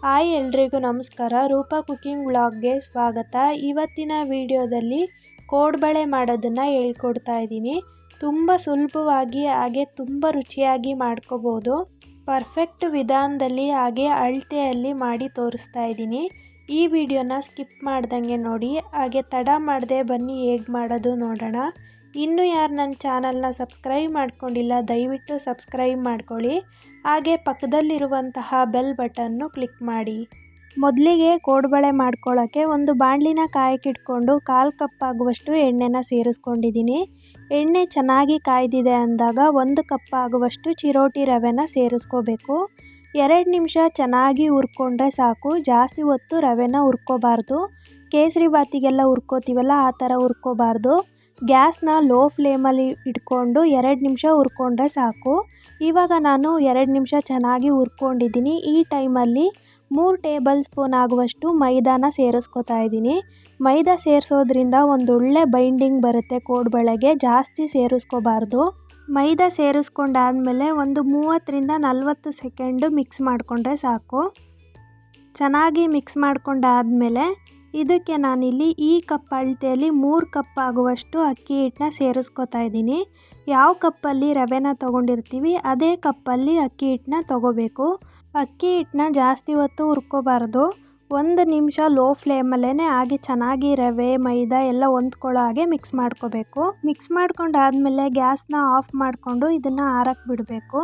Hi ಎಲ್ರಿಗೂ ನಮಸ್ಕಾರ. Roopa cooking ವ್ಲಾಗ್ಗೆ ಸ್ವಾಗತ. ಇವತ್ತಿನ ವಿಡಿಯೋದಲ್ಲಿ ಕೋಡ್ಬಳೆ ಮಾಡೋದನ್ನು ಹೇಳ್ಕೊಡ್ತಾ ಇದ್ದೀನಿ. ತುಂಬ ಸುಲಭವಾಗಿ ಹಾಗೆ ತುಂಬ ರುಚಿಯಾಗಿ ಮಾಡ್ಕೋಬೋದು. ಪರ್ಫೆಕ್ಟ್ ವಿಧಾನದಲ್ಲಿ ಹಾಗೆ ಅಳತೆಯಲ್ಲಿ ಮಾಡಿ ತೋರಿಸ್ತಾ ಇದ್ದೀನಿ. ಈ ವಿಡಿಯೋನ ಸ್ಕಿಪ್ ಮಾಡ್ದಂಗೆ ನೋಡಿ. ಹಾಗೆ ತಡ ಮಾಡದೆ ಬನ್ನಿ ಹೇಗೆ ಮಾಡೋದು ನೋಡೋಣ. ಇನ್ನೂ ಯಾರು ನನ್ನ ಚಾನಲ್ನ ಸಬ್ಸ್ಕ್ರೈಬ್ ಮಾಡ್ಕೊಂಡಿಲ್ಲ ದಯವಿಟ್ಟು ಸಬ್ಸ್ಕ್ರೈಬ್ ಮಾಡ್ಕೊಳ್ಳಿ. ಹಾಗೆ ಪಕ್ಕದಲ್ಲಿರುವಂತಹ ಬೆಲ್ ಬಟನ್ನು ಕ್ಲಿಕ್ ಮಾಡಿ. ಮೊದಲಿಗೆ ಕೋಡ್ಬಳೆ ಮಾಡ್ಕೊಳ್ಳೋಕ್ಕೆ ಒಂದು ಬಾಣಲಿನ ಕಾಯಕ್ಕಿಟ್ಕೊಂಡು 1/4 ಕಪ್ ಆಗುವಷ್ಟು ಎಣ್ಣೆನ ಸೇರಿಸ್ಕೊಂಡಿದ್ದೀನಿ. ಎಣ್ಣೆ ಚೆನ್ನಾಗಿ ಕಾಯ್ದಿದೆ ಅಂದಾಗ 1 ಕಪ್ ಆಗುವಷ್ಟು ಚಿರೋಟಿ ರವೆನ ಸೇರಿಸ್ಕೋಬೇಕು. 2 ನಿಮಿಷ ಚೆನ್ನಾಗಿ ಹುರ್ಕೊಂಡ್ರೆ ಸಾಕು. ಜಾಸ್ತಿ ಹೊತ್ತು ರವೆನ ಹುರ್ಕೋಬಾರ್ದು. ಕೇಸರಿ ಬಾತಿಗೆಲ್ಲ ಹುರ್ಕೋತೀವಲ್ಲ ಆ ಥರ ಹುರ್ಕೋಬಾರ್ದು. ಗ್ಯಾಸ್ನ ಲೋ ಫ್ಲೇಮಲ್ಲಿ ಇಟ್ಕೊಂಡು 2 ನಿಮಿಷ ಹುರ್ಕೊಂಡ್ರೆ ಸಾಕು. ಇವಾಗ ನಾನು 2 ನಿಮಿಷ ಚೆನ್ನಾಗಿ ಹುರ್ಕೊಂಡಿದ್ದೀನಿ. ಈ ಟೈಮಲ್ಲಿ 3 ಟೇಬಲ್ ಸ್ಪೂನ್ ಆಗುವಷ್ಟು ಮೈದಾನ ಸೇರಿಸ್ಕೊತಾ ಇದ್ದೀನಿ. ಮೈದಾ ಸೇರಿಸೋದ್ರಿಂದ ಒಂದೊಳ್ಳೆ ಬೈಂಡಿಂಗ್ ಬರುತ್ತೆ ಕೋಡ್ಬಳೆಗೆ. ಜಾಸ್ತಿ ಸೇರಿಸ್ಕೋಬಾರ್ದು. ಮೈದಾ ಸೇರಿಸ್ಕೊಂಡಾದ್ಮೇಲೆ ಒಂದು 30-40 ಸೆಕೆಂಡು ಮಿಕ್ಸ್ ಮಾಡಿಕೊಂಡ್ರೆ ಸಾಕು. ಚೆನ್ನಾಗಿ ಮಿಕ್ಸ್ ಮಾಡ್ಕೊಂಡಾದ್ಮೇಲೆ ಇದಕ್ಕೆ ನಾನಿಲ್ಲಿ ಈ ಕಪ್ ಅಳತೆಯಲ್ಲಿ 3 ಕಪ್ ಆಗುವಷ್ಟು ಅಕ್ಕಿ ಹಿಟ್ಟನ್ನ ಸೇರಿಸ್ಕೊತಾ ಇದ್ದೀನಿ. ಯಾವ ಕಪ್ಪಲ್ಲಿ ರವೆನ ತೊಗೊಂಡಿರ್ತೀವಿ ಅದೇ ಕಪ್ಪಲ್ಲಿ ಅಕ್ಕಿ ಹಿಟ್ಟನ್ನ ತೊಗೋಬೇಕು. ಅಕ್ಕಿ ಹಿಟ್ಟನ್ನ ಜಾಸ್ತಿ ಹೊತ್ತು ಹುರ್ಕೋಬಾರ್ದು. 1 ನಿಮಿಷ ಲೋ ಫ್ಲೇಮಲ್ಲೇ ಹಾಗೆ ಚೆನ್ನಾಗಿ ರವೆ ಮೈದಾ ಎಲ್ಲ ಹೊಂದ್ಕೊಳ್ಳೋ ಹಾಗೆ ಮಿಕ್ಸ್ ಮಾಡ್ಕೋಬೇಕು. ಮಿಕ್ಸ್ ಮಾಡ್ಕೊಂಡಾದ್ಮೇಲೆ ಗ್ಯಾಸ್ನ ಆಫ್ ಮಾಡಿಕೊಂಡು ಇದನ್ನು ಆರಕ್ಕೆ ಬಿಡಬೇಕು.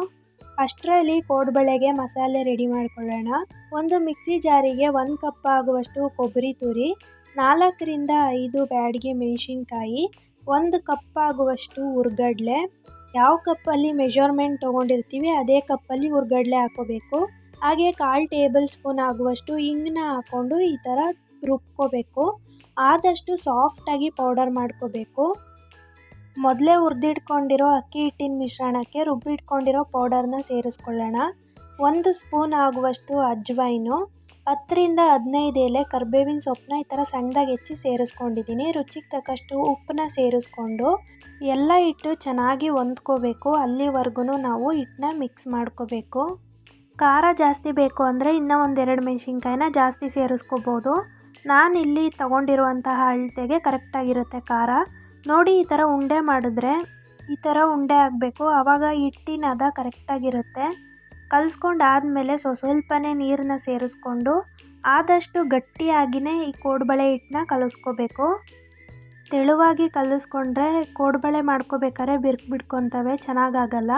ಅಷ್ಟರಲ್ಲಿ ಕೋಡ್ಬಳೆಗೆ ಮಸಾಲೆ ರೆಡಿ ಮಾಡ್ಕೊಳ್ಳೋಣ. ಒಂದು ಮಿಕ್ಸಿ ಜಾರಿಗೆ 1 ಕಪ್ ಆಗುವಷ್ಟು ಕೊಬ್ಬರಿ ತುರಿ, 4-5 ಬ್ಯಾಡಗಿ ಮೆಣಸಿನ್ಕಾಯಿ, 1 ಕಪ್ ಆಗುವಷ್ಟು ಹುರ್ಗಡ್ಲೆ. ಯಾವ ಕಪ್ಪಲ್ಲಿ ಮೆಜರ್ಮೆಂಟ್ ತೊಗೊಂಡಿರ್ತೀವಿ ಅದೇ ಕಪ್ಪಲ್ಲಿ ಹುರ್ಗಡ್ಲೆ ಹಾಕೋಬೇಕು. ಹಾಗೆ 1/4 ಟೇಬಲ್ ಸ್ಪೂನ್ ಆಗುವಷ್ಟು ಹಿಂಗನ್ನ ಹಾಕ್ಕೊಂಡು ಈ ಥರ ರುಬ್ಕೋಬೇಕು. ಆದಷ್ಟು ಸಾಫ್ಟಾಗಿ ಪೌಡರ್ ಮಾಡ್ಕೋಬೇಕು. ಮೊದಲೇ ಹುರಿದಿಟ್ಕೊಂಡಿರೋ ಅಕ್ಕಿ ಹಿಟ್ಟಿನ ಮಿಶ್ರಣಕ್ಕೆ ರುಬ್ಬಿಟ್ಕೊಂಡಿರೋ ಪೌಡರ್ನ ಸೇರಿಸ್ಕೊಳ್ಳೋಣ. 1 ಸ್ಪೂನ್ ಆಗುವಷ್ಟು ಅಜ್ವೈನು, 10-15 ಎಲೆ ಕರ್ಬೇವಿನ ಸೊಪ್ಪನ್ನ ಈ ಥರ ಸಣ್ಣದಾಗಿ ಹೆಚ್ಚಿ ಸೇರಿಸ್ಕೊಂಡಿದ್ದೀನಿ. ರುಚಿಗೆ ತಕ್ಕಷ್ಟು ಉಪ್ಪನ್ನ ಸೇರಿಸ್ಕೊಂಡು ಎಲ್ಲ ಹಿಟ್ಟು ಚೆನ್ನಾಗಿ ಹೊಂದ್ಕೋಬೇಕು. ಅಲ್ಲಿವರೆಗೂ ನಾವು ಹಿಟ್ಟನ್ನ ಮಿಕ್ಸ್ ಮಾಡ್ಕೋಬೇಕು. ಖಾರ ಜಾಸ್ತಿ ಬೇಕು ಅಂದರೆ ಇನ್ನೂ 1-2 ಮೆಣಸಿನ್ಕಾಯಿನ ಜಾಸ್ತಿ ಸೇರಿಸ್ಕೋಬೋದು. ನಾನಿಲ್ಲಿ ತೊಗೊಂಡಿರುವಂತಹ ಅಳತೆಗೆ ಕರೆಕ್ಟಾಗಿರುತ್ತೆ ಖಾರ. ನೋಡಿ ಈ ಥರ ಉಂಡೆ ಮಾಡಿದ್ರೆ ಈ ಥರ ಉಂಡೆ ಆಗಬೇಕು. ಆವಾಗ ಹಿಟ್ಟಿನ ಹದ ಕರೆಕ್ಟಾಗಿರುತ್ತೆ. ಕಲಿಸ್ಕೊಂಡಾದ್ಮೇಲೆ ಸ್ವಲ್ಪನೇ ನೀರನ್ನ ಸೇರಿಸ್ಕೊಂಡು ಆದಷ್ಟು ಗಟ್ಟಿಯಾಗಿಯೇ ಈ ಕೋಡ್ಬಳೆ ಹಿಟ್ಟನ್ನ ಕಲಿಸ್ಕೋಬೇಕು. ತೆಳುವಾಗಿ ಕಲಿಸ್ಕೊಂಡ್ರೆ ಕೋಡ್ಬಳೆ ಮಾಡ್ಕೋಬೇಕಾದ್ರೆ ಬಿಡ್ಕೊತವೆ, ಚೆನ್ನಾಗಾಗಲ್ಲ.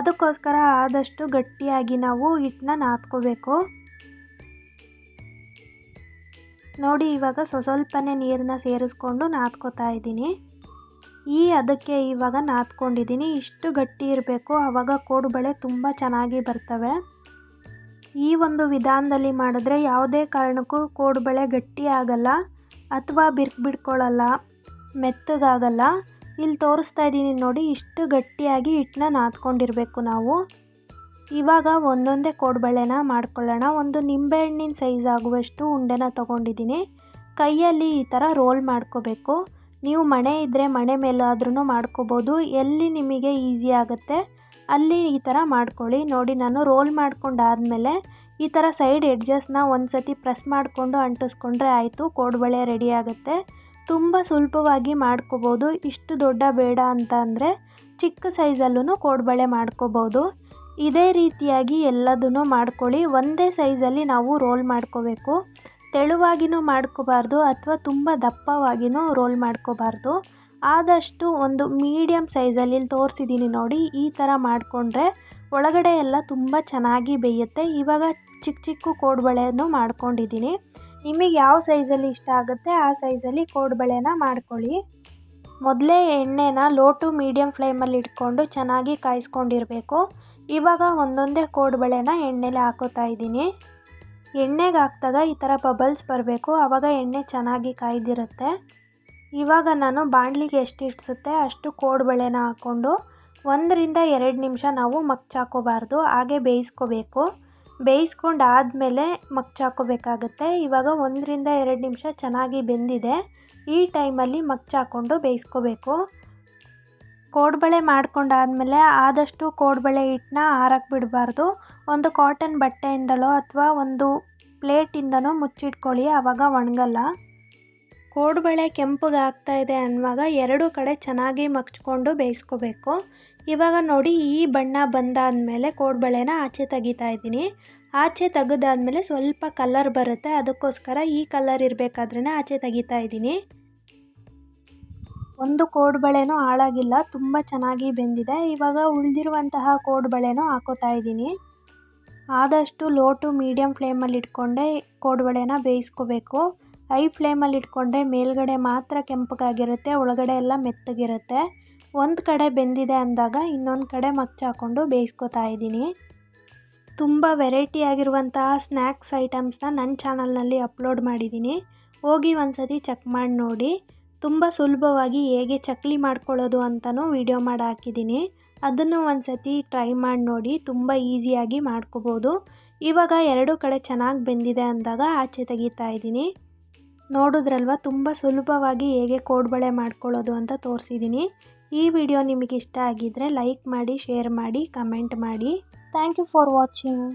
ಅದಕ್ಕೋಸ್ಕರ ಆದಷ್ಟು ಗಟ್ಟಿಯಾಗಿ ನಾವು ಹಿಟ್ಟನ್ನ ನಾದ್ಕೋಬೇಕು. ನೋಡಿ ಇವಾಗ ಸ್ವಲ್ಪನೇ ನೀರನ್ನ ಸೇರಿಸ್ಕೊಂಡು ನಾದ್ಕೋತಾ ಇದ್ದೀನಿ. ಅದಕ್ಕೆ ಇವಾಗ ನಾದ್ಕೊಂಡಿದ್ದೀನಿ. ಇಷ್ಟು ಗಟ್ಟಿ ಇರಬೇಕು, ಆವಾಗ ಕೋಡ್ಬಳೆ ತುಂಬ ಚೆನ್ನಾಗಿ ಬರ್ತವೆ. ಈ ಒಂದು ವಿಧಾನದಲ್ಲಿ ಮಾಡಿದ್ರೆ ಯಾವುದೇ ಕಾರಣಕ್ಕೂ ಕೋಡ್ಬಳೆ ಗಟ್ಟಿ ಆಗಲ್ಲ ಅಥವಾ ಬಿಡ್ಕೊಳ್ಳಲ್ಲ, ಮೆತ್ತಗಾಗಲ್ಲ. ಇಲ್ಲಿ ತೋರಿಸ್ತಾ ಇದ್ದೀನಿ ನೋಡಿ, ಇಷ್ಟು ಗಟ್ಟಿಯಾಗಿ ಹಿಟ್ಟನ್ನ ನಾದ್ಕೊಂಡಿರಬೇಕು ನಾವು. ಇವಾಗ ಒಂದೊಂದೇ ಕೋಡ್ಬಳೆನ ಮಾಡ್ಕೊಳ್ಳೋಣ. ಒಂದು ನಿಂಬೆಹಣ್ಣಿನ ಸೈಜ್ ಆಗುವಷ್ಟು ಉಂಡೆನ ತೊಗೊಂಡಿದ್ದೀನಿ. ಕೈಯಲ್ಲಿ ಈ ಥರ ರೋಲ್ ಮಾಡ್ಕೋಬೇಕು. ನೀವು ಮಣೆ ಇದ್ದರೆ ಮಣೆ ಮೇಲಾದ್ರೂ ಮಾಡ್ಕೋಬೋದು. ಎಲ್ಲಿ ನಿಮಗೆ ಈಸಿ ಆಗುತ್ತೆ ಅಲ್ಲಿ ಈ ಥರ ಮಾಡ್ಕೊಳ್ಳಿ. ನೋಡಿ ನಾನು ರೋಲ್ ಮಾಡ್ಕೊಂಡಾದ್ಮೇಲೆ ಈ ಥರ ಸೈಡ್ ಎಡ್ಜಸ್ನ ಒಂದು ಸತಿ ಪ್ರೆಸ್ ಮಾಡಿಕೊಂಡು ಅಂಟಿಸ್ಕೊಂಡ್ರೆ ಆಯಿತು, ಕೋಡ್ಬಳೆ ರೆಡಿ ಆಗುತ್ತೆ. ತುಂಬ ಸುಲಭವಾಗಿ ಮಾಡ್ಕೋಬೋದು. ಇಷ್ಟು ದೊಡ್ಡ ಬೇಡ ಅಂತ ಅಂದರೆ ಚಿಕ್ಕ ಸೈಜಲ್ಲೂ ಕೋಡ್ಬಳೆ ಮಾಡ್ಕೋಬೋದು. ಇದೇ ರೀತಿಯಾಗಿ ಎಲ್ಲದನ್ನು ಮಾಡ್ಕೊಳ್ಳಿ. ಒಂದೇ ಸೈಜಲ್ಲಿ ನಾವು ರೋಲ್ ಮಾಡ್ಕೋಬೇಕು. ತೆಳುವಾಗಿನೂ ಮಾಡ್ಕೋಬಾರ್ದು ಅಥವಾ ತುಂಬ ದಪ್ಪವಾಗಿನೂ ರೋಲ್ ಮಾಡ್ಕೋಬಾರ್ದು. ಆದಷ್ಟು ಒಂದು ಮೀಡಿಯಮ್ ಸೈಜಲ್ಲಿ ಇಲ್ಲಿ ತೋರಿಸಿದ್ದೀನಿ ನೋಡಿ, ಈ ಥರ ಮಾಡಿಕೊಂಡ್ರೆ ಒಳಗಡೆ ಎಲ್ಲ ತುಂಬ ಚೆನ್ನಾಗಿ ಬೇಯುತ್ತೆ. ಇವಾಗ ಚಿಕ್ಕ ಚಿಕ್ಕ ಕೋಡ್ಬಳೆಯನ್ನು ಮಾಡ್ಕೊಂಡಿದ್ದೀನಿ. ನಿಮಗೆ ಯಾವ ಸೈಜಲ್ಲಿ ಇಷ್ಟ ಆಗುತ್ತೆ ಆ ಸೈಜಲ್ಲಿ ಕೋಡ್ಬಳೆನ ಮಾಡ್ಕೊಳ್ಳಿ. ಮೊದಲೇ ಎಣ್ಣೆನ ಲೋ ಟು ಮೀಡಿಯಮ್ ಫ್ಲೇಮಲ್ಲಿ ಇಟ್ಕೊಂಡು ಚೆನ್ನಾಗಿ ಕಾಯಿಸ್ಕೊಂಡಿರಬೇಕು. ಇವಾಗ ಒಂದೊಂದೇ ಕೋಡ್ಬಳೆನ ಎಣ್ಣೆಲಿ ಹಾಕೋತಾ ಇದ್ದೀನಿ. ಎಣ್ಣೆಗೆ ಹಾಕಿದಾಗ ಈ ಥರ ಬಬಲ್ಸ್ ಬರಬೇಕು, ಆವಾಗ ಎಣ್ಣೆ ಚೆನ್ನಾಗಿ ಕಾಯ್ದಿರುತ್ತೆ. ಇವಾಗ ನಾನು ಬಾಣಲಿಗೆ ಎಷ್ಟು ಇಡ್ಸುತ್ತೆ ಅಷ್ಟು ಕೋಡ್ಬಳೆನ ಹಾಕ್ಕೊಂಡು 1-2 ನಿಮಿಷ ನಾವು ಮಗ್ಚಾಕೋಬಾರ್ದು, ಹಾಗೆ ಬೇಯಿಸ್ಕೋಬೇಕು. ಬೇಯಿಸ್ಕೊಂಡಾದ್ಮೇಲೆ ಮಗ್ಚಾಕೋಬೇಕಾಗತ್ತೆ. ಇವಾಗ 1-2 ನಿಮಿಷ ಚೆನ್ನಾಗಿ ಬೆಂದಿದೆ. ಈ ಟೈಮಲ್ಲಿ ಮಗ್ಚಾಕೊಂಡು ಬೇಯಿಸ್ಕೋಬೇಕು. ಕೋಡ್ಬಳೆ ಮಾಡ್ಕೊಂಡಾದ್ಮೇಲೆ ಆದಷ್ಟು ಕೋಡ್ಬಳೆ ಹಿಟ್ಟನ್ನ ಆರಕ್ಕೆ ಬಿಡಬಾರ್ದು. ಒಂದು ಕಾಟನ್ ಬಟ್ಟೆಯಿಂದಲೋ ಅಥವಾ ಒಂದು ಪ್ಲೇಟಿಂದನೂ ಮುಚ್ಚಿಟ್ಕೊಳ್ಳಿ, ಆವಾಗ ಒಣಗಲ್ಲ. ಕೋಡ್ಬಳೆ ಕೆಂಪಗೆ ಆಗ್ತಾ ಇದೆ ಅನ್ನುವಾಗ ಎರಡೂ ಕಡೆ ಚೆನ್ನಾಗಿ ಮಗ್ಚ್ಕೊಂಡು ಬೇಯಿಸ್ಕೋಬೇಕು. ಇವಾಗ ನೋಡಿ ಈ ಬಣ್ಣ ಬಂದಾದಮೇಲೆ ಕೋಡ್ಬಳೆನ ಆಚೆ ತೆಗಿತಾ ಇದ್ದೀನಿ. ಆಚೆ ತೆಗೆದಾದ್ಮೇಲೆ ಸ್ವಲ್ಪ ಕಲರ್ ಬರುತ್ತೆ, ಅದಕ್ಕೋಸ್ಕರ ಈ ಕಲರ್ ಇರಬೇಕಾದ್ರೇ ಆಚೆ ತೆಗಿತಾ ಇದ್ದೀನಿ. ಒಂದು ಕೋಡ್ಬಳೆನೂ ಹಾಳಾಗಿಲ್ಲ, ತುಂಬ ಚೆನ್ನಾಗಿ ಬೆಂದಿದೆ. ಇವಾಗ ಉಳಿದಿರುವಂತಹ ಕೋಡ್ಬಳೆನೂ ಹಾಕೋತಾ ಇದ್ದೀನಿ. ಆದಷ್ಟು ಲೋ ಟು ಮೀಡಿಯಮ್ ಫ್ಲೇಮಲ್ಲಿ ಇಟ್ಕೊಂಡೆ ಕೋಡ್ಬಳೆನ ಬೇಯಿಸ್ಕೋಬೇಕು. ಹೈ ಫ್ಲೇಮಲ್ಲಿ ಇಟ್ಕೊಂಡ್ರೆ ಮೇಲ್ಗಡೆ ಮಾತ್ರ ಕೆಂಪಗಾಗಿರುತ್ತೆ, ಒಳಗಡೆ ಎಲ್ಲ ಮೆತ್ತಗಿರುತ್ತೆ. ಒಂದು ಕಡೆ ಬೆಂದಿದೆ ಅಂದಾಗ ಇನ್ನೊಂದು ಕಡೆ ಮಗ್ಚಾಕೊಂಡು ಬೇಯಿಸ್ಕೊತಾ ಇದ್ದೀನಿ. ತುಂಬ ವೆರೈಟಿ ಆಗಿರುವಂತಹ ಸ್ನ್ಯಾಕ್ಸ್ ಐಟಮ್ಸ್ನ ನನ್ನ ಚಾನಲ್ನಲ್ಲಿ ಅಪ್ಲೋಡ್ ಮಾಡಿದ್ದೀನಿ, ಹೋಗಿ ಒಂದ್ಸತಿ ಚೆಕ್ ಮಾಡಿ ನೋಡಿ. ತುಂಬ ಸುಲಭವಾಗಿ ಹೇಗೆ ಚಕ್ಲಿ ಮಾಡ್ಕೊಳ್ಳೋದು ಅಂತಲೂ ವಿಡಿಯೋ ಮಾಡಿ ಹಾಕಿದ್ದೀನಿ, ಅದನ್ನು ಒಂದ್ಸತಿ ಟ್ರೈ ಮಾಡಿ ನೋಡಿ, ತುಂಬ ಈಸಿಯಾಗಿ ಮಾಡ್ಕೋಬೋದು. ಇವಾಗ ಎರಡೂ ಕಡೆ ಚೆನ್ನಾಗಿ ಬೆಂದಿದೆ ಅಂದಾಗ ಆಚೆ ತೆಗಿತಾ ಇದ್ದೀನಿ. ನೋಡಿದ್ರಲ್ವ ತುಂಬ ಸುಲಭವಾಗಿ ಹೇಗೆ ಕೋಡ್ಬಳೆ ಮಾಡ್ಕೊಳ್ಳೋದು ಅಂತ ತೋರಿಸಿದ್ದೀನಿ. ಈ ವಿಡಿಯೋ ನಿಮಗೆ ಇಷ್ಟ ಆಗಿದ್ದರೆ ಲೈಕ್ ಮಾಡಿ, ಶೇರ್ ಮಾಡಿ, ಕಮೆಂಟ್ ಮಾಡಿ. Thank you for watching.